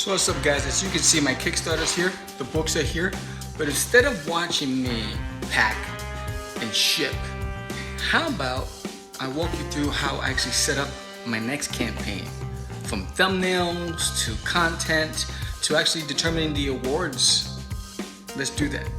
So what's up guys, as you can see my Kickstarter's here, the books are here, but instead of watching me pack and ship, how about I walk you through how I actually set up my next campaign, from thumbnails to content to actually determining the awards. Let's do that.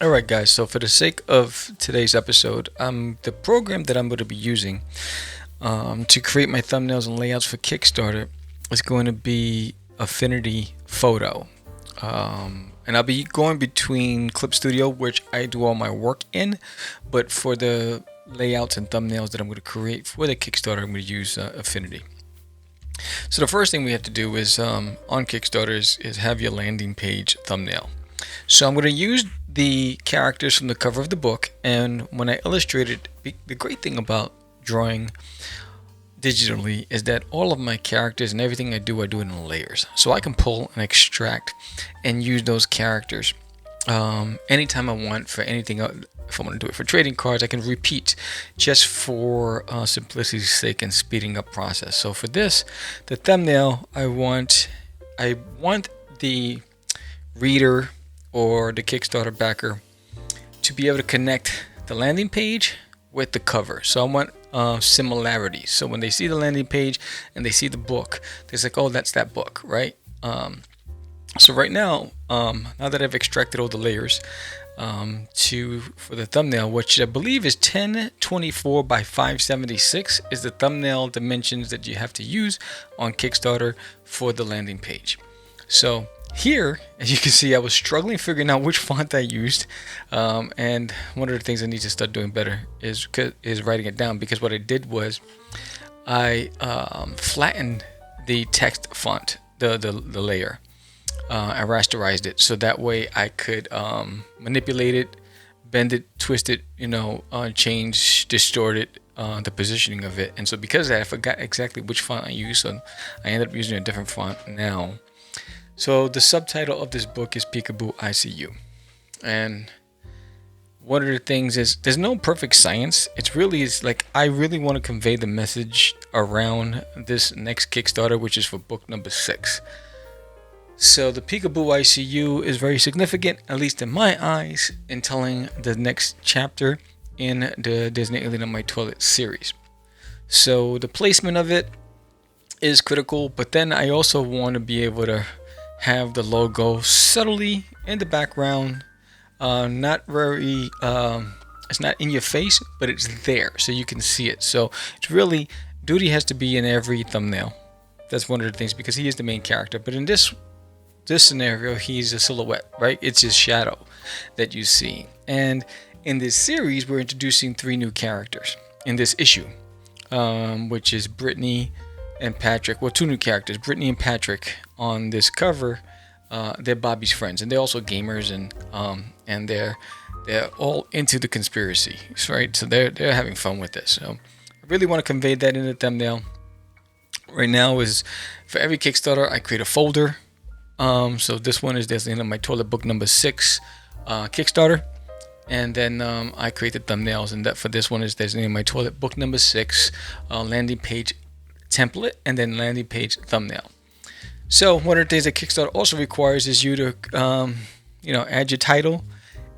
Alright guys, so for the sake of today's episode, the program that I'm going to be using to create my thumbnails and layouts for Kickstarter is going to be Affinity Photo. And I'll be going between Clip Studio, which I do all my work in, but for the layouts and thumbnails that I'm going to create for the Kickstarter, I'm going to use Affinity. So the first thing we have to do is on Kickstarter is have your landing page thumbnail. So I'm going to use the characters from the cover of the book, and when I illustrated, the great thing about drawing digitally is that all of my characters and everything I do it in layers. So I can pull and extract and use those characters anytime I want for anything. If I want to do it for trading cards, I can repeat just for simplicity's sake and speeding up process. So for this, the thumbnail, I want the reader or the Kickstarter backer to be able to connect the landing page with the cover. So I want similarities. So when they see the landing page and they see the book, they're like, oh, that's that book, right? So right now, now that I've extracted all the layers for the thumbnail, which I believe is 1024 by 576 is the thumbnail dimensions that you have to use on Kickstarter for the landing page. So here, as you can see, I was struggling figuring out which font I used, and one of the things I need to start doing better is writing it down, because what I did was I flattened the text font, the layer. I rasterized it so that way I could manipulate it, bend it, twist it, change, distort it, the positioning of it. And so because of that, I forgot exactly which font I used, so I ended up using a different font now. So the subtitle of this book is Peekaboo ICU, and one of the things is there's no perfect science. It's like I really want to convey the message around this next Kickstarter, which is for book number 6. So the Peekaboo ICU is very significant, at least in my eyes, in telling the next chapter in the Disney Alien on My Toilet series. So the placement of it is critical, but then I also want to be able to have the logo subtly in the background, not very it's not in your face, but it's there so you can see it. So it's really, Duty has to be in every thumbnail. That's one of the things, because he is the main character, but in this scenario he's a silhouette, right? It's his shadow that you see. And in this series we're introducing 3 new characters in this issue, which is Brittany and Patrick. Well, 2 new characters, Brittany and Patrick. On this cover, they're Bobby's friends, and they're also gamers, and they're all into the conspiracy, right? So they're having fun with this. So I really want to convey that in the thumbnail. Right now is for every Kickstarter I create a folder So this one is designated my toilet book number 6 Kickstarter. And then I create the thumbnails, and that for this one is designated my toilet book number 6 landing page template, and then landing page thumbnail. So one of the things that Kickstarter also requires is you to add your title,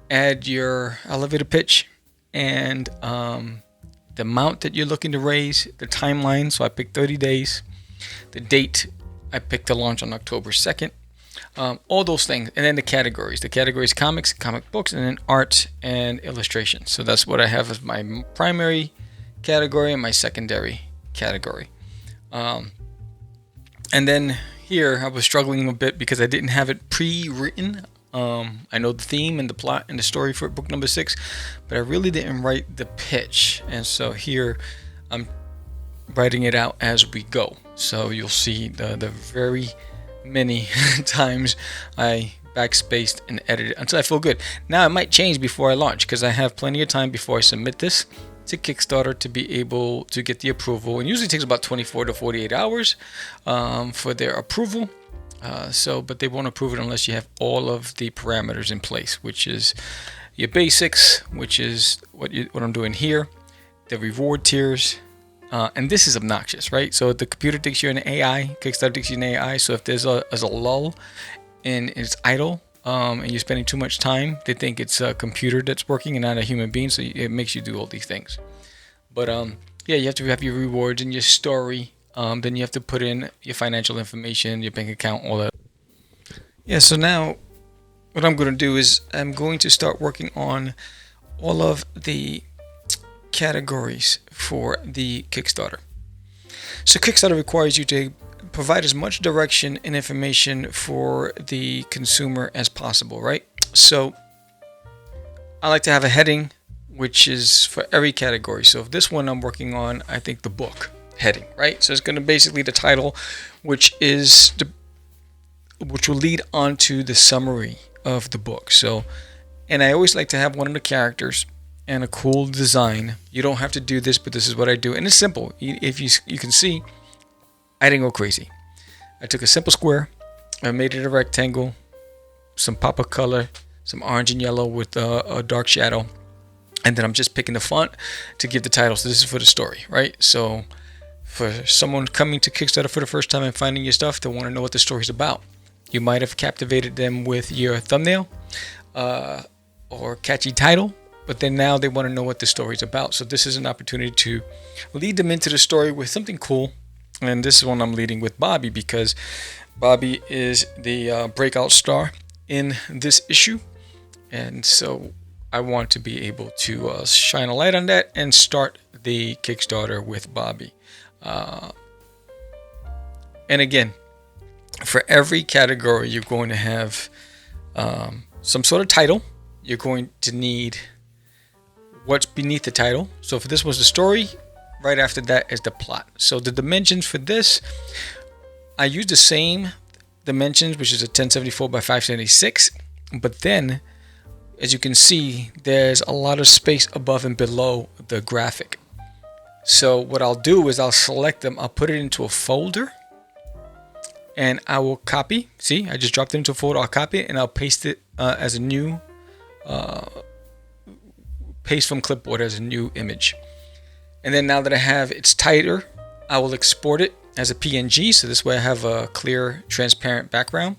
add your elevator pitch, and the amount that you're looking to raise, the timeline. So I picked 30 days. The date, I picked to launch on October 2nd. All those things, and then the categories. The categories: comics, comic books, and then art and illustration. So that's what I have as my primary category and my secondary category. And then here I was struggling a bit because I didn't have it pre-written. I know the theme and the plot and the story for book number 6, but I really didn't write the pitch. And so here I'm writing it out as we go. So you'll see the very many times I backspaced and edited until I feel good. Now it might change before I launch because I have plenty of time before I submit this to Kickstarter to be able to get the approval. And usually it takes about 24 to 48 hours for their approval. But they won't approve it unless you have all of the parameters in place, which is your basics, which is what I'm doing here, the reward tiers. And this is obnoxious, right? So the computer thinks you're an AI, Kickstarter thinks you're an AI. So if there's a lull and it's idle and you're spending too much time, they think it's a computer that's working and not a human being. So it makes you do all these things. But you have to have your rewards and your story. Then you have to put in your financial information, your bank account, all that. Yeah, so now what I'm going to do is I'm going to start working on all of the categories for the Kickstarter. So Kickstarter requires you to provide as much direction and information for the consumer as possible, right? So I like to have a heading, which is for every category. So if this one I'm working on, I think the book heading, right? So it's going to basically the title, which will lead on to the summary of the book. So, and I always like to have one of the characters and a cool design. You don't have to do this, but this is what I do, and it's simple. If you can see, I didn't go crazy. I took a simple square, I made it a rectangle, some pop of color, some orange and yellow with a dark shadow, and then I'm just picking the font to give the title. So this is for the story, right? So for someone coming to Kickstarter for the first time and finding your stuff, they want to know what the story's about. You might have captivated them with your thumbnail or catchy title, but then now they want to know what the story's about. So this is an opportunity to lead them into the story with something cool. And this is one I'm leading with Bobby, because Bobby is the breakout star in this issue. And so I want to be able to shine a light on that and start the Kickstarter with Bobby. And again, for every category, you're going to have some sort of title. You're going to need what's beneath the title. So if this was the story, right after that is the plot. So the dimensions for this, I use the same dimensions, which is a 1074 by 576. But then, as you can see, there's a lot of space above and below the graphic. So what I'll do is I'll select them, I'll put it into a folder, and I will copy. See, I just dropped it into a folder. I'll copy it and I'll paste it as a new paste from clipboard as a new image. And then now that I have it's tighter, I will export it as a PNG. So this way I have a clear, transparent background,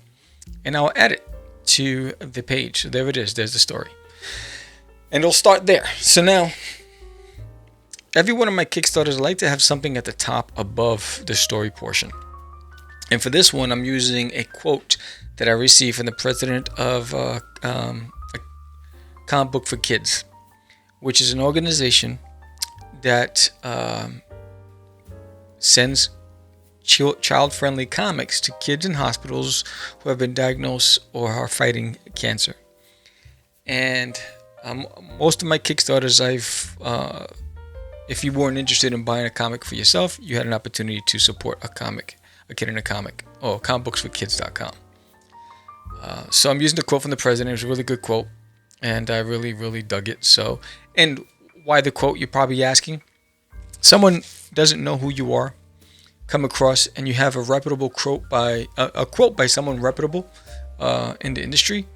and I'll add it to the page. So there it is. There's the story, and it'll start there. So now, every one of my Kickstarters, I like to have something at the top above the story portion. And for this one, I'm using a quote that I received from the president of a Comic Book for Kids, which is an organization that sends child-friendly comics to kids in hospitals who have been diagnosed or are fighting cancer. And most of my Kickstarters, if you weren't interested in buying a comic for yourself, you had an opportunity to support a kid in a comic, or comicbooksforkids.com. So I'm using the quote from the president. It was a really good quote, and I really, really dug it. So, and why the quote, you're probably asking? Someone doesn't know who you are, come across and you have a reputable quote by a quote by someone reputable in the industry,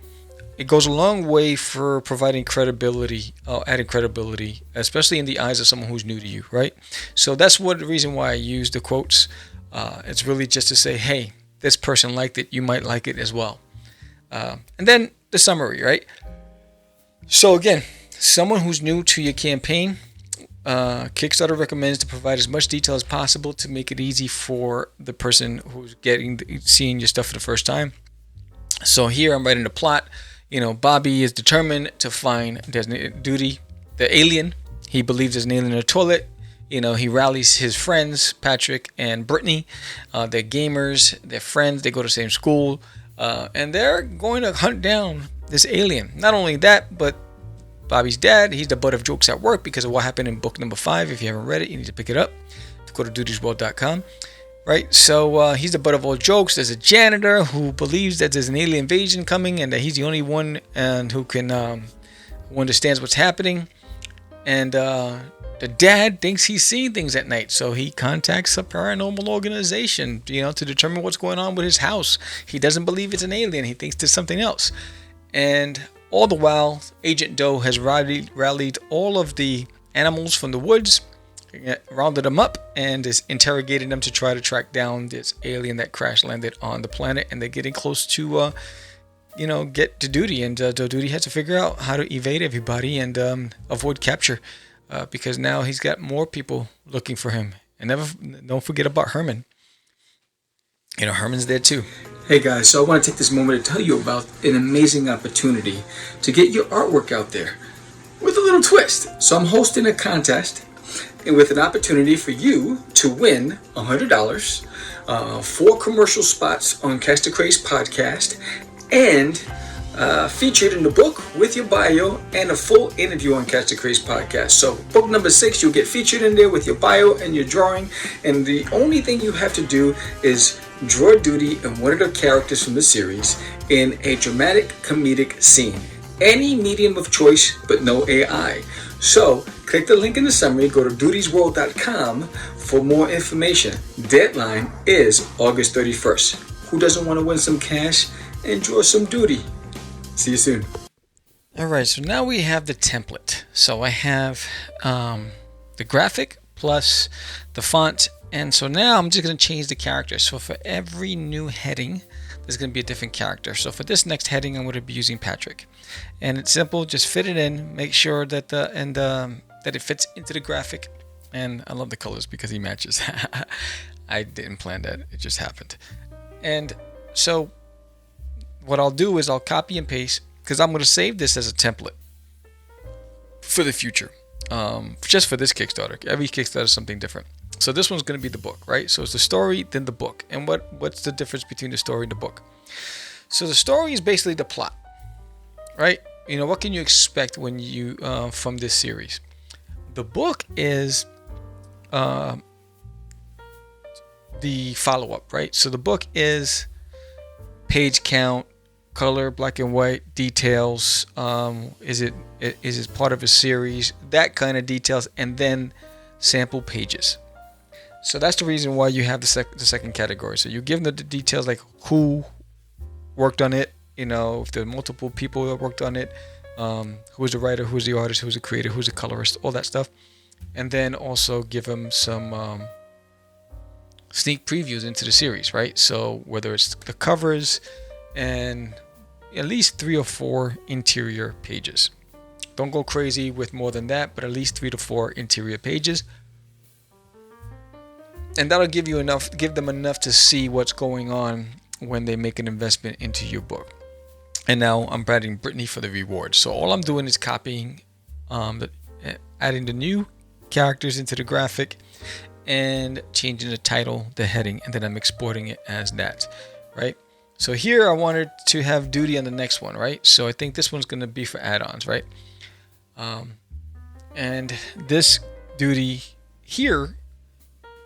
it goes a long way for providing credibility, adding credibility, especially in the eyes of someone who's new to you, right? So that's the reason why I use the quotes. It's really just to say, hey, this person liked it, you might like it as well. And then the summary, right? So again, someone who's new to your campaign, Kickstarter recommends to provide as much detail as possible to make it easy for the person who's seeing your stuff for the first time. So here I'm writing the plot. Bobby is determined to find Duty, the alien. He believes there's an alien in the toilet. He rallies his friends, Patrick and Brittany. They're gamers, they're friends, they go to the same school, and they're going to hunt down this alien. Not only that, but Bobby's dad, he's the butt of jokes at work because of what happened in book number 5. If you haven't read it, you need to pick it up. Go to dutiesworld.com. Right, so he's the butt of all jokes. There's a janitor who believes that there's an alien invasion coming and that he's the only one who understands what's happening. And the dad thinks he's seeing things at night, so he contacts a paranormal organization, to determine what's going on with his house. He doesn't believe it's an alien. He thinks there's something else. And all the while, Agent Doe has rallied all of the animals from the woods, rounded them up, and is interrogating them to try to track down this alien that crash landed on the planet. And they're getting close to get to Duty, and Duty has to figure out how to evade everybody and avoid capture, because now he's got more people looking for him. And don't forget about Herman. Herman's there too. Hey guys, so I want to take this moment to tell you about an amazing opportunity to get your artwork out there with a little twist. So I'm hosting a contest, and with an opportunity for you to win $100, 4 commercial spots on Catch the Craze podcast, and featured in the book with your bio and a full interview on Catch the Craze podcast. So book number 6, you'll get featured in there with your bio and your drawing, and the only thing you have to do is draw Duty and one of the characters from the series in a dramatic comedic scene. Any medium of choice, but no AI. So click the link in the summary, go to dutiesworld.com for more information. Deadline is August 31st. Who doesn't want to win some cash and draw some Duty? See you soon. Alright, so now we have the template. So I have the graphic plus the font, and so now I'm just going to change the character. So for every new heading, there's going to be a different character. So for this next heading, I'm going to be using Patrick, and it's simple. Just fit it in, make sure that that it fits into the graphic. And I love the colors because he matches. I didn't plan that; it just happened. And so what I'll do is I'll copy and paste, because I'm going to save this as a template for the future, just for this Kickstarter. Every Kickstarter is something different. So this one's going to be the book, right? So it's the story, then the book. And what's the difference between the story and the book? So the story is basically the plot, right? What can you expect when you from this series? The book is the follow-up, right? So the book is page count, color, black and white, details. Is it part of a series? That kind of details, and then sample pages. So that's the reason why you have the second category. So you give them the details, like who worked on it, if there are multiple people that worked on it, who's the writer, who's the artist, who's the creator, who's the colorist, all that stuff. And then also give them some sneak previews into the series, right? So whether it's the covers and at least 3 or 4 interior pages. Don't go crazy with more than that, but at least 3 to 4 interior pages. And that'll give them enough to see what's going on when they make an investment into your book. And now I'm adding Brittany for the reward. So all I'm doing is copying, adding the new characters into the graphic and changing the title, the heading, and then I'm exporting it as that, right? So here I wanted to have Duty on the next one, right? So I think this one's going to be for add-ons, right? And this Duty here,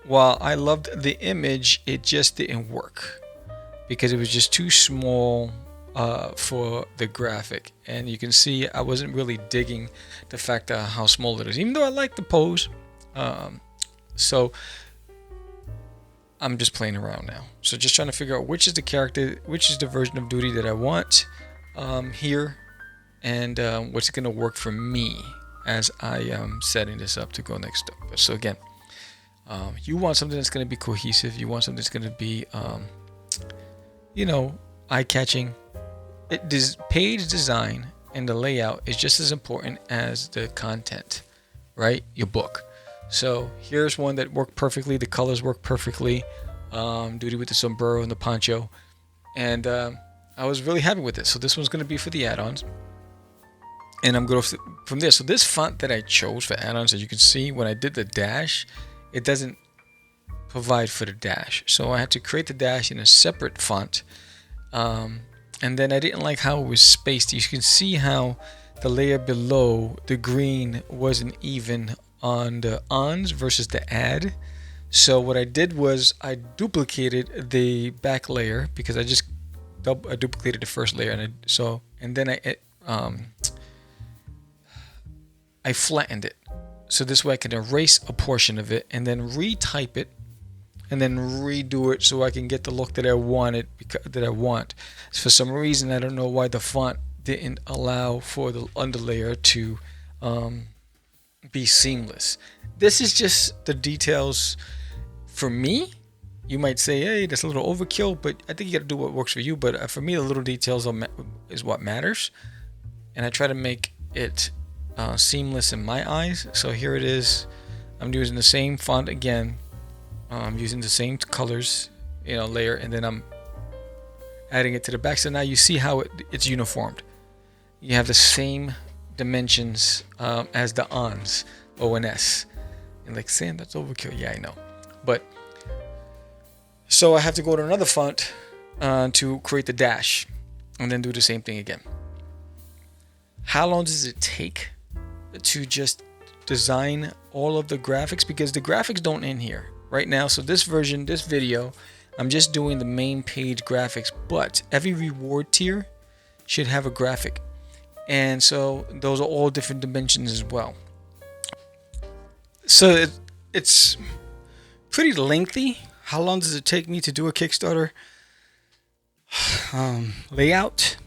while I loved the image, it just didn't work because it was just too small for the graphic. And you can see I wasn't really digging the fact of how small it is, even though I like the pose. So I'm just playing around now. So just trying to figure out which is the character, which is the version of Duty that I want here, and what's going to work for me as I am setting this up to go next up. So again, you want something that's going to be cohesive. You want something that's going to be, eye-catching. This page design and the layout is just as important as the content, right? Your book. So here's one that worked perfectly. The colors work perfectly. Duty with the sombrero and the poncho. And I was really happy with this. So this one's going to be for the add-ons. And I'm going to from there. So this font that I chose for add-ons, as you can see, when I did the dash, it doesn't provide for the dash. So I had to create the dash in a separate font. And then I didn't like how it was spaced. You can see how the layer below the green wasn't even on the ons versus the add. So what I did was I duplicated the back layer because I just duplicated the first layer, and then I flattened it. So this way I can erase a portion of it and then retype it and then redo it so I can get the look that I wanted, that I want. For some reason, I don't know why the font didn't allow for the underlayer to be seamless. This is just the details for me. You might say, hey, that's a little overkill, but I think you got to do what works for you. But for me, the little details is what matters. And I try to make it seamless in my eyes. So here it is. I'm using the same font again. I'm using the same colors, layer, and then I'm adding it to the back. So now you see how it's uniformed. You have the same dimensions as the ONS. And like, Sam, that's overkill. Yeah, I know. But so I have to go to another font to create the dash and then do the same thing again. How long does it take to just design all of the graphics? Because the graphics don't end here right now. So this video, I'm just doing the main page graphics, but every reward tier should have a graphic. And so those are all different dimensions as well. So it's pretty lengthy. How long does it take me to do a Kickstarter layout?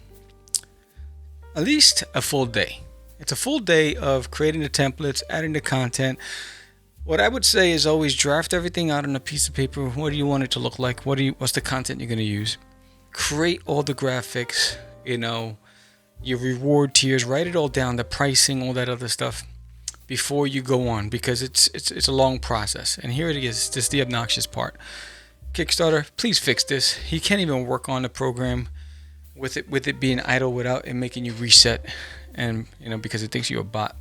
At least a full day. It's a full day of creating the templates, adding the content. What I would say is always draft everything out on a piece of paper. What do you want it to look like? What's the content you're going to use? Create all the graphics, your reward tiers, write it all down, the pricing, all that other stuff before you go on, because it's a long process. And here it is. This is the obnoxious part. Kickstarter, please fix this. He can't even work on the program with it being idle without it making you reset, and because it thinks you're a bot.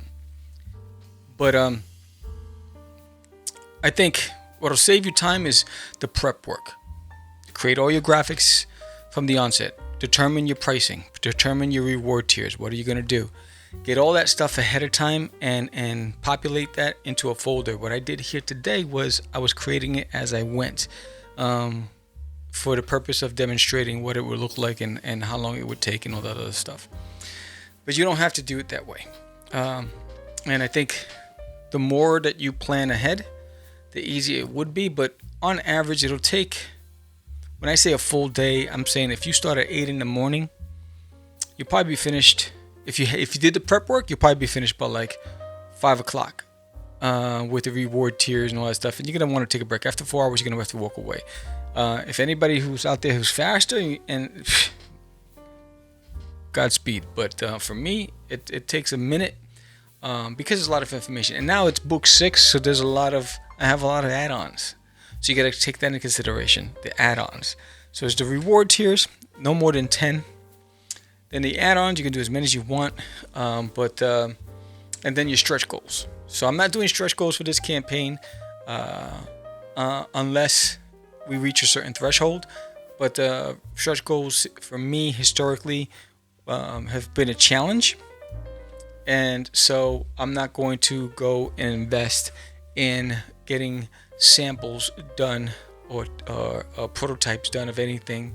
But I think what'll save you time is the prep work. Create all your graphics from the onset. Determine your pricing. Determine your reward tiers. What are you going to do? Get all that stuff ahead of time and populate that into a folder. What I did here today was I was creating it as I went, for the purpose of demonstrating what it would look like and how long it would take and all that other stuff. But you don't have to do it that way. And I think the more that you plan ahead, the easier it would be. But on average, it'll take, when I say a full day, I'm saying if you start at 8 in the morning, you'll probably be finished. If you did the prep work, you'll probably be finished by like 5 o'clock with the reward tiers and all that stuff. And you're going to want to take a break. After 4 hours, you're going to have to walk away. If anybody who's out there who's faster, and Godspeed. But for me, it takes a minute because there's a lot of information. And now it's book 6, so I have a lot of add-ons. So you got to take that into consideration, the add-ons. So it's the reward tiers, no more than 10. Then the add-ons, you can do as many as you want, and then your stretch goals. So I'm not doing stretch goals for this campaign unless we reach a certain threshold. But stretch goals for me historically have been a challenge, and so I'm not going to go and invest in getting samples done or prototypes done of anything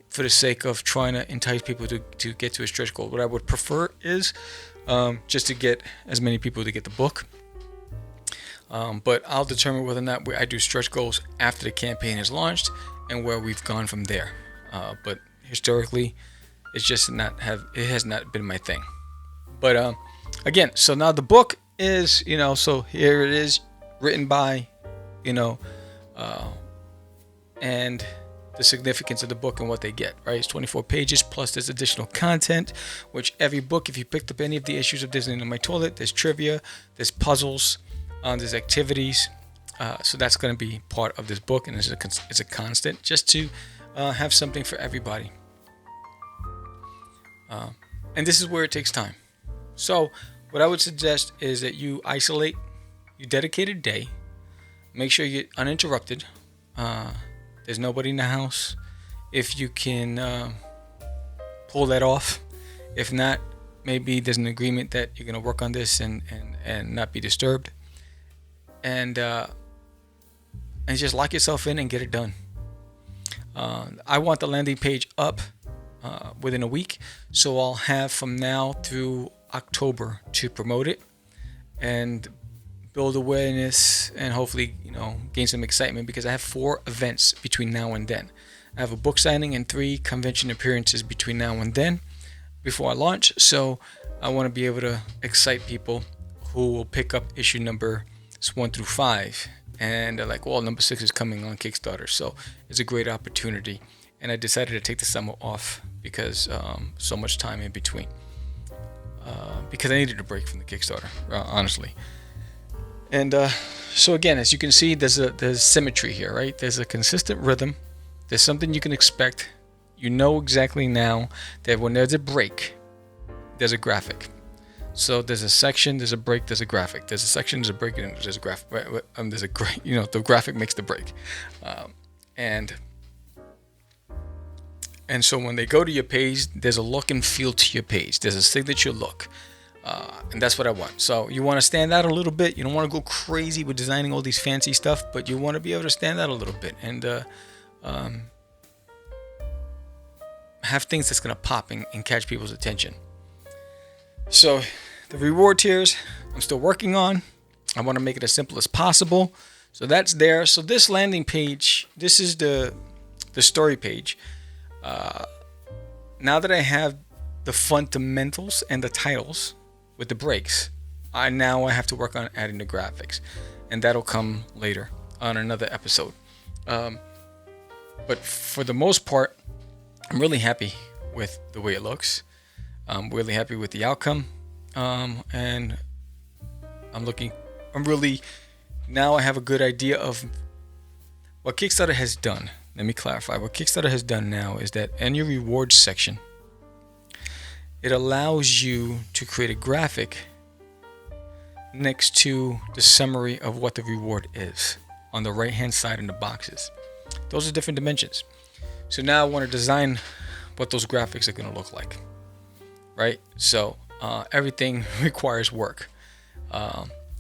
for the sake of trying to entice people to get to a stretch goal. What I would prefer is just to get as many people to get the book. But I'll determine whether or not I do stretch goals after the campaign is launched and where we've gone from there. But historically, it has not been my thing. But again, so now the book is, so here it is, written by, and the significance of the book and what they get, right? It's 24 pages plus there's additional content, which every book, if you picked up any of the issues of Disney in my toilet, there's trivia, there's puzzles, there's activities. So that's going to be part of this book, and it's a constant just to have something for everybody. And this is where it takes time. So what I would suggest is that you dedicate a day, make sure you're uninterrupted. There's nobody in the house. If you can pull that off. If not, maybe there's an agreement that you're going to work on this and not be disturbed. And just lock yourself in and get it done. I want the landing page up within a week. So I'll have from now through October to promote it and build awareness and hopefully, gain some excitement, because I have 4 events between now and then. I have a book signing and 3 convention appearances between now and then before I launch. So I want to be able to excite people who will pick up issue number 1 through 5. And they're like, well, number 6 is coming on Kickstarter. So it's a great opportunity. And I decided to take the summer off because so much time in between. Because I needed a break from the Kickstarter, honestly. And so again, as you can see, there's symmetry here, right? There's a consistent rhythm. There's something you can expect. You know exactly now that when there's a break, there's a graphic. So there's a section, there's a break, there's a graphic. There's a section, there's a break, and there's a graphic. There's a great, the graphic makes the break. And so when they go to your page, there's a look and feel to your page. There's a signature look. And that's what I want. So you want to stand out a little bit. You don't want to go crazy with designing all these fancy stuff, but you want to be able to stand out a little bit and have things that's going to pop and catch people's attention. So the reward tiers, I'm still working on. I want to make it as simple as possible. So that's there. So this landing page, this is the story page. Now that I have the fundamentals and the titles with the breaks, I have to work on adding the graphics, and that'll come later on another episode. But for the most part, I'm really happy with the way it looks. I'm really happy with the outcome, and now I have a good idea of what Kickstarter has done. Let me clarify. What Kickstarter has done now is that in your rewards section, it allows you to create a graphic next to the summary of what the reward is on the right hand side in the boxes. Those are different dimensions. So now I want to design what those graphics are going to look like, right? So everything requires work.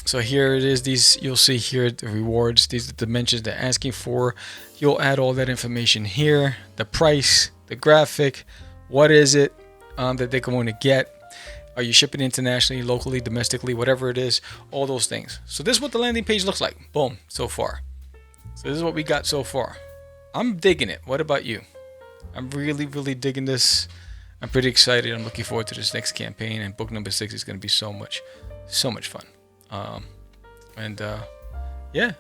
So here it is. You'll see here the rewards. These are the dimensions they're asking for. You'll add all that information here. The price, the graphic, what is it that they're going to get? Are you shipping internationally, locally, domestically, whatever it is, all those things. So this is what the landing page looks like. Boom, so far. So this is what we got so far. I'm digging it. What about you? I'm really, really digging this. I'm pretty excited. I'm looking forward to this next campaign, and book number 6 is going to be so much fun. Yeah.